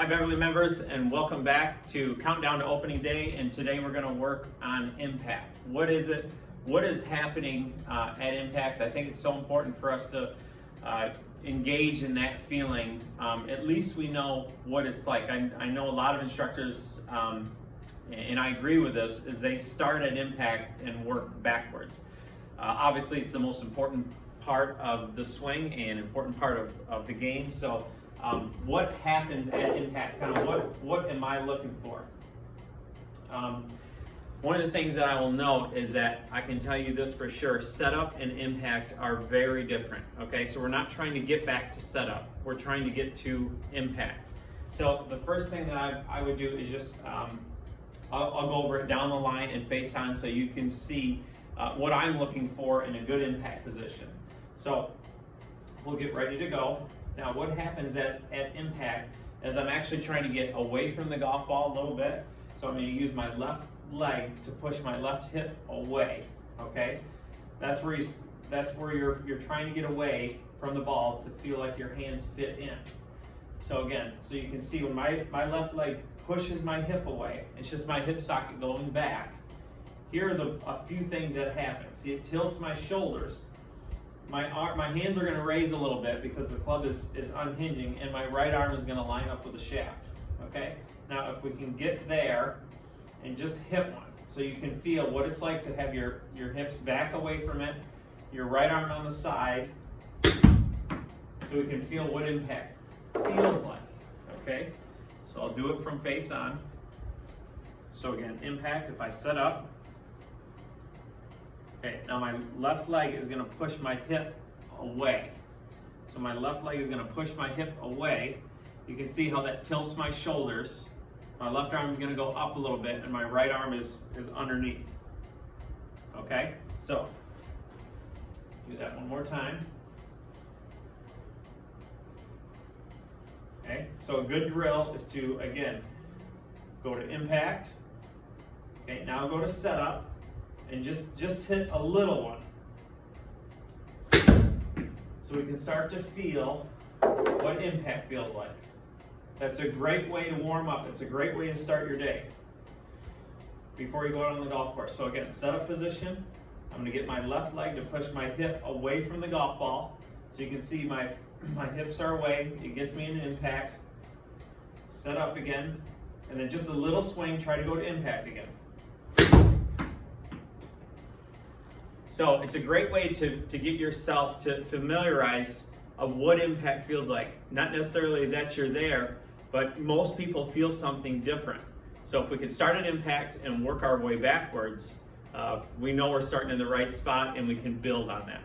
Hi Beverly members, and welcome back to Countdown to Opening Day. And today we're going to work on impact. What is it? What is happening at impact? I think it's so important for us to engage in that feeling. At least we know what it's like. I know a lot of instructors, and I agree with this, is they start at impact and work backwards. Obviously, it's the most important part of the swing and important part of the game. So what happens at impact? Kind of what am I looking for? One of the things that I will note is that I can tell you this for sure, setup and impact are very different, okay? So we're not trying to get back to setup, we're trying to get to impact. So the first thing that I would do is just, I'll go over it down the line and face on so you can see what I'm looking for in a good impact position. So we'll get ready to go. Now what happens at impact is I'm actually trying to get away from the golf ball a little bit. So I'm going to use my left leg to push my left hip away, okay? That's where you're trying to get away from the ball to feel like your hands fit in. So again, so you can see when my left leg pushes my hip away, it's just my hip socket going back. Here are a few things that happen. See, it tilts my shoulders. My hands are going to raise a little bit because the club is unhinging, and my right arm is going to line up with the shaft, okay? Now if we can get there and just hit one, so you can feel what it's like to have your hips back away from it, your right arm on the side, so we can feel what impact feels like, okay? So I'll do it from face on. So again, impact, if I set up, okay, now my left leg is gonna push my hip away. So my left leg is gonna push my hip away. You can see how that tilts my shoulders. My left arm is going to go up a little bit, and my right arm is underneath. Okay, so do that one more time. Okay, so a good drill is to, again, go to impact. Okay, now go to setup, and just hit a little one. So we can start to feel what impact feels like. That's a great way to warm up. It's a great way to start your day before you go out on the golf course. So again, setup position. I'm going to get my left leg to push my hip away from the golf ball. So you can see my hips are away. It gets me into impact. Set up again. And then just a little swing. Try to go to impact again. So it's a great way to get yourself to familiarize of what impact feels like. Not necessarily that you're there, but most people feel something different. So if we can start at impact and work our way backwards, we know we're starting in the right spot and we can build on that.